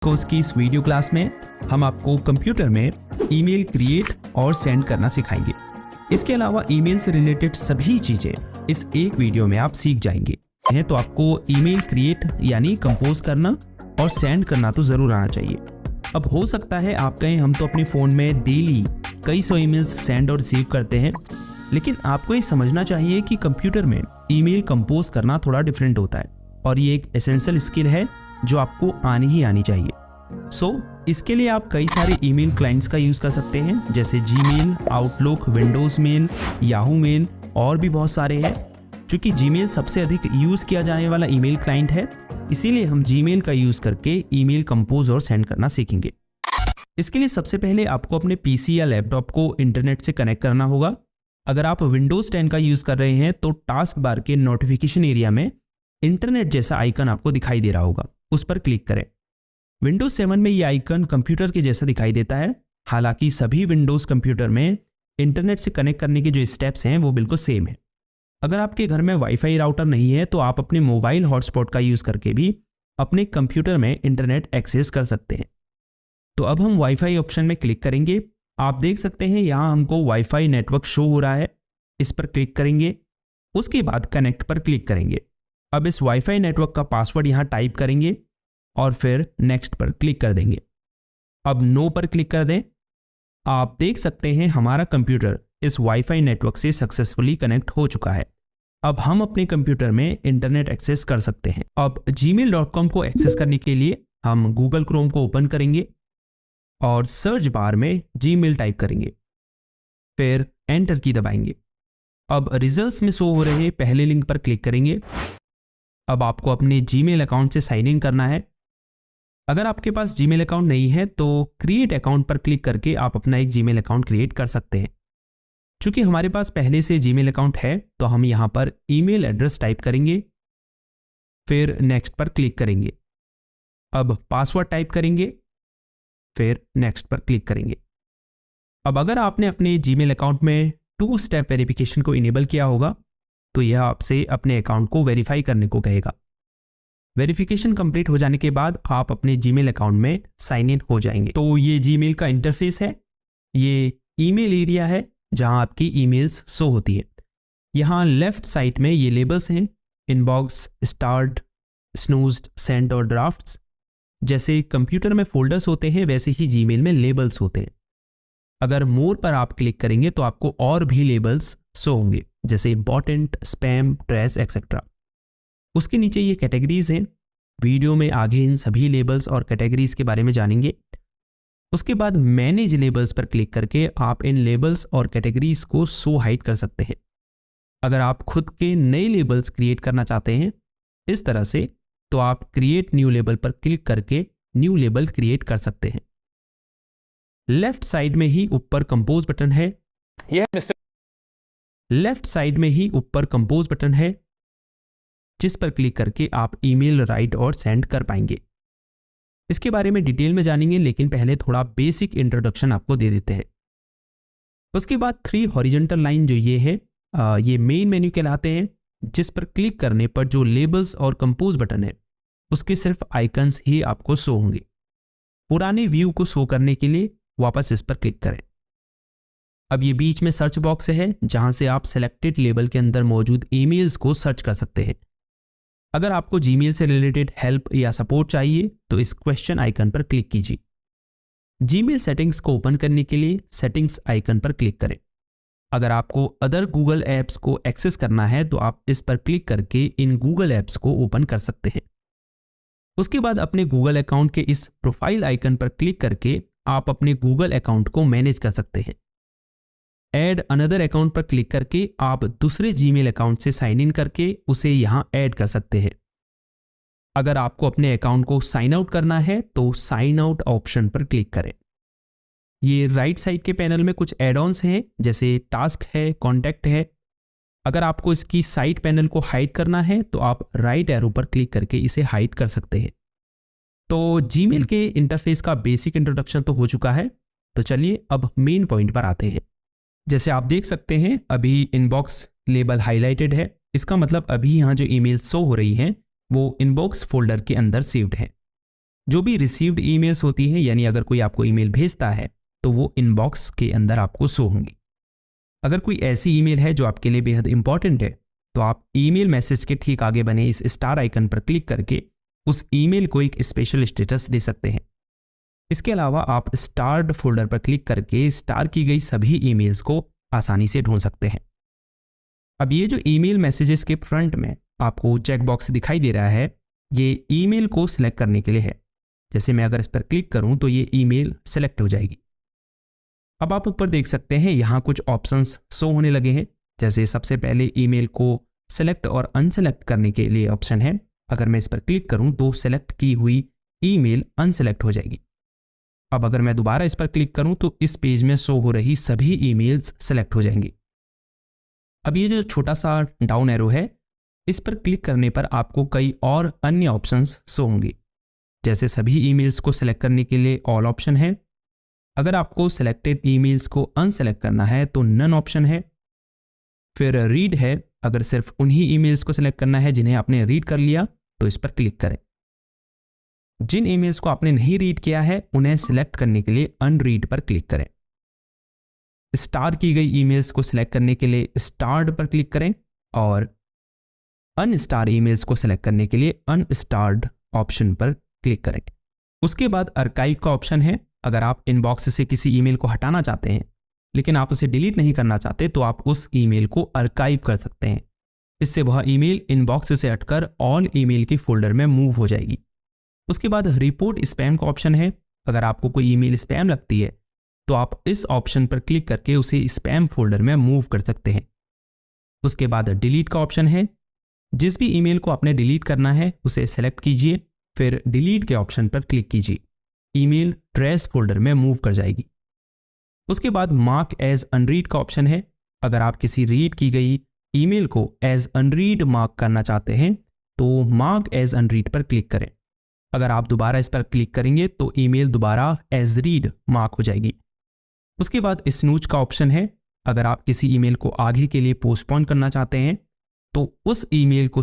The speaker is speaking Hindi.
कोर्स की इस वीडियो क्लास में हम आपको कंप्यूटर में ईमेल क्रिएट और सेंड करना सिखाएंगे। इसके अलावा ईमेल से रिलेटेड सभी चीजें इस एक वीडियो में आप सीख जाएंगे। तो आपको ईमेल क्रिएट यानी कंपोज करना और सेंड करना तो जरूर आना चाहिए। अब हो सकता है आप कहें हम तो अपने फ़ोन में डेली कई सौ ईमेल्स सेंड और रिसीव करते हैं, लेकिन आपको ये समझना चाहिए कि कंप्यूटर में ईमेल कंपोज करना थोड़ा डिफरेंट होता है और ये एक एसेंशियल स्किल है जो आपको आनी ही आनी चाहिए। इसके लिए आप कई सारे ईमेल क्लाइंट्स का यूज़ कर सकते हैं, जैसे Gmail, Outlook, Windows mail, Yahoo mail और भी बहुत सारे हैं। चूँकि जीमेल सबसे अधिक यूज़ किया जाने वाला ईमेल क्लाइंट है, इसीलिए हम जीमेल का यूज़ करके ईमेल कंपोज और सेंड करना सीखेंगे। इसके लिए सबसे पहले आपको अपने पीसी या लैपटॉप को इंटरनेट से कनेक्ट करना होगा। अगर आप विंडोज़ 10 का यूज़ कर रहे हैं तो टास्क बार के नोटिफिकेशन एरिया में इंटरनेट जैसा आइकन आपको दिखाई दे रहा होगा, उस पर क्लिक करें। विंडोज़ 7 में ये आइकन कंप्यूटर के जैसा दिखाई देता है। हालांकि सभी विंडोज़ कंप्यूटर में इंटरनेट से कनेक्ट करने के जो स्टेप्स हैं वो बिल्कुल सेम है। अगर आपके घर में वाईफाई राउटर नहीं है तो आप अपने मोबाइल हॉटस्पॉट का यूज़ करके भी अपने कंप्यूटर में इंटरनेट एक्सेस कर सकते हैं। तो अब हम वाईफाई ऑप्शन में क्लिक करेंगे। आप देख सकते हैं यहाँ हमको वाईफाई नेटवर्क शो हो रहा है, इस पर क्लिक करेंगे। उसके बाद कनेक्ट पर क्लिक करेंगे। अब इस वाईफाई नेटवर्क का पासवर्ड यहाँ टाइप करेंगे और फिर नेक्स्ट पर क्लिक कर देंगे। अब नो पर क्लिक कर दें। आप देख सकते हैं हमारा कंप्यूटर इस वाईफाई नेटवर्क से सक्सेसफुली कनेक्ट हो चुका है। अब हम अपने कंप्यूटर में इंटरनेट एक्सेस कर सकते हैं। अब gmail.com को एक्सेस करने के लिए हम गूगल क्रोम को ओपन करेंगे और सर्च बार में जीमेल टाइप करेंगे, फिर एंटर की दबाएंगे। अब रिजल्ट्स में शो हो रहे पहले लिंक पर क्लिक करेंगे। अब आपको अपने जीमेल अकाउंट से साइन इन करना है। अगर आपके पास जीमेल अकाउंट नहीं है तो क्रिएट अकाउंट पर क्लिक करके आप अपना एक जीमेल अकाउंट क्रिएट कर सकते हैं। चूंकि हमारे पास पहले से जीमेल अकाउंट है तो हम यहाँ पर ईमेल एड्रेस टाइप करेंगे, फिर नेक्स्ट पर क्लिक करेंगे। अब पासवर्ड टाइप करेंगे, फिर नेक्स्ट पर क्लिक करेंगे। अब अगर आपने अपने जीमेल अकाउंट में 2 स्टेप वेरिफिकेशन को इनेबल किया होगा तो यह आपसे अपने अकाउंट को वेरीफाई करने को कहेगा। वेरिफिकेशन कंप्लीट हो जाने के बाद आप अपने जीमेल अकाउंट में साइन इन हो जाएंगे। तो ये जीमेल का इंटरफेस है, ये ईमेल एरिया है जहां आपकी ईमेल्स शो होती है। यहाँ लेफ्ट साइड में ये लेबल्स हैं, इनबॉक्स, स्टार्ट, स्नूज्ड, सेंट और ड्राफ्ट्स। जैसे कंप्यूटर में फोल्डर्स होते हैं वैसे ही जीमेल में लेबल्स होते हैं। अगर मोर पर आप क्लिक करेंगे तो आपको और भी लेबल्स शो होंगे, जैसे इम्पॉर्टेंट, स्पैम, ट्रेश एक्सेट्रा। उसके नीचे ये कैटेगरीज हैं। वीडियो में आगे इन सभी लेबल्स और कैटेगरीज के बारे में जानेंगे। उसके बाद मैनेज लेबल्स पर क्लिक करके आप इन लेबल्स और कैटेगरीज को शो हाइड कर सकते हैं। अगर आप खुद के नए लेबल्स क्रिएट करना चाहते हैं इस तरह से, तो आप क्रिएट न्यू लेबल पर क्लिक करके न्यू लेबल क्रिएट कर सकते हैं। लेफ्ट साइड में ही ऊपर कंपोज बटन है। लेफ्ट साइड में ही ऊपर कंपोज बटन है जिस पर क्लिक करके आप ईमेल राइट और सेंड कर पाएंगे। इसके बारे में डिटेल में जानेंगे, लेकिन पहले थोड़ा बेसिक इंट्रोडक्शन आपको दे देते हैं। उसके बाद 3 हॉरिजॉन्टल लाइन जो ये है, ये मेन मेन्यू कहलाते हैं, जिस पर क्लिक करने पर जो लेबल्स और कंपोज बटन है उसके सिर्फ आइकन्स ही आपको शो होंगे। पुराने व्यू को शो करने के लिए वापस इस पर क्लिक करें। अब ये बीच में सर्च बॉक्स है जहां से आप सेलेक्टेड लेबल के अंदर मौजूद ईमेल्स को सर्च कर सकते हैं। अगर आपको जीमेल से रिलेटेड हेल्प या सपोर्ट चाहिए तो इस क्वेश्चन आइकन पर क्लिक कीजिए। जीमेल सेटिंग्स को ओपन करने के लिए सेटिंग्स आइकन पर क्लिक करें। अगर आपको अदर गूगल ऐप्स को एक्सेस करना है तो आप इस पर क्लिक करके इन गूगल ऐप्स को ओपन कर सकते हैं। उसके बाद अपने गूगल अकाउंट के इस प्रोफाइल आइकन पर क्लिक करके आप अपने गूगल अकाउंट को मैनेज कर सकते हैं। ऐड अनदर अकाउंट पर क्लिक करके आप दूसरे जीमेल अकाउंट से साइन इन करके उसे यहां ऐड कर सकते हैं। अगर आपको अपने अकाउंट को साइन आउट करना है तो साइन आउट ऑप्शन पर क्लिक करें। ये राइट साइड के पैनल में कुछ एड ऑन्स हैं, जैसे टास्क है, कॉन्टैक्ट है। अगर आपको इसकी साइड पैनल को हाइड करना है तो आप राइट एरो पर क्लिक करके इसे हाइड कर सकते हैं। तो जीमेल के इंटरफेस का बेसिक इंट्रोडक्शन तो हो चुका है, तो चलिए अब मेन पॉइंट पर आते हैं। जैसे आप देख सकते हैं अभी इनबॉक्स लेबल हाईलाइटेड है। इसका मतलब अभी यहाँ जो ईमेल शो हो रही हैं वो इनबॉक्स फोल्डर के अंदर सेव्ड है। जो भी रिसीव्ड ईमेल्स होती हैं, यानी अगर कोई आपको ईमेल भेजता है तो वो इनबॉक्स के अंदर आपको शो होंगी। अगर कोई ऐसी ईमेल है जो आपके लिए बेहद इंपॉर्टेंट है तो आप ईमेल मैसेज के ठीक आगे बने इस स्टार आइकन पर क्लिक करके उस ईमेल को एक स्पेशल स्टेटस दे सकते हैं। इसके अलावा आप स्टार्ड फोल्डर पर क्लिक करके स्टार की गई सभी ईमेल्स को आसानी से ढूंढ सकते हैं। अब ये जो ईमेल मैसेजेस के फ्रंट में आपको चेक बॉक्स दिखाई दे रहा है, ये ईमेल को सिलेक्ट करने के लिए है। जैसे मैं अगर इस पर क्लिक करूं तो ये ईमेल सेलेक्ट हो जाएगी। अब आप ऊपर देख सकते हैं यहाँ कुछ ऑप्शंस शो होने लगे हैं। जैसे सबसे पहले ईमेल को सेलेक्ट और अनसेलेक्ट करने के लिए ऑप्शन है। अगर मैं इस पर क्लिक करूं तो सेलेक्ट की हुई ईमेल अनसेलेक्ट हो जाएगी। अब अगर मैं दोबारा इस पर क्लिक करूं तो इस पेज में शो हो रही सभी ईमेल्स सेलेक्ट हो जाएंगी। अब ये जो छोटा सा डाउन एरो है, इस पर क्लिक करने पर आपको कई और अन्य ऑप्शंस शो होंगे। जैसे सभी ईमेल्स को सेलेक्ट करने के लिए ऑल ऑप्शन है। अगर आपको सेलेक्टेड ईमेल्स को अनसेलेक्ट करना है तो नन ऑप्शन है। फिर रीड है, अगर सिर्फ उन्हीं ईमेल्स को सेलेक्ट करना है जिन्हें आपने रीड कर लिया तो इस पर क्लिक करें। जिन ईमेल्स को आपने नहीं रीड किया है उन्हें सेलेक्ट करने के लिए अनरीड पर क्लिक करें। स्टार की गई ईमेल्स को सेलेक्ट करने के लिए स्टार्ड पर क्लिक करें और अनस्टार ईमेल्स को सेलेक्ट करने के लिए अनस्टार्ड ऑप्शन पर क्लिक करें। उसके बाद आर्काइव का ऑप्शन है। अगर आप इनबॉक्स से किसी ईमेल को हटाना चाहते हैं लेकिन आप उसे डिलीट नहीं करना चाहते तो आप उस ईमेल को आर्काइव कर सकते हैं। इससे वह ईमेल इनबॉक्स से हटकर ऑल ईमेल के फोल्डर में मूव हो जाएगी। उसके बाद रिपोर्ट स्पैम का ऑप्शन है। अगर आपको कोई ईमेल स्पैम लगती है तो आप इस ऑप्शन पर क्लिक करके उसे स्पैम फोल्डर में मूव कर सकते हैं। उसके बाद डिलीट का ऑप्शन है। जिस भी ईमेल को आपने डिलीट करना है उसे सेलेक्ट कीजिए, फिर डिलीट के ऑप्शन पर क्लिक कीजिए। ईमेल ट्रेश फोल्डर में मूव कर जाएगी। उसके बाद मार्क एज अनरीड का ऑप्शन है। अगर आप किसी रीड की गई ईमेल को एज अनरीड मार्क करना चाहते हैं तो मार्क एज अनरीड पर क्लिक करें। अगर आप दोबारा इस पर क्लिक करेंगे तो ईमेल दोबारा एज रीड मार्क हो जाएगी। उसके बाद स्नूज का ऑप्शन है। अगर आप किसी ईमेल को आगे के लिए पोस्टपोन करना चाहते हैं तो उस ईमेल को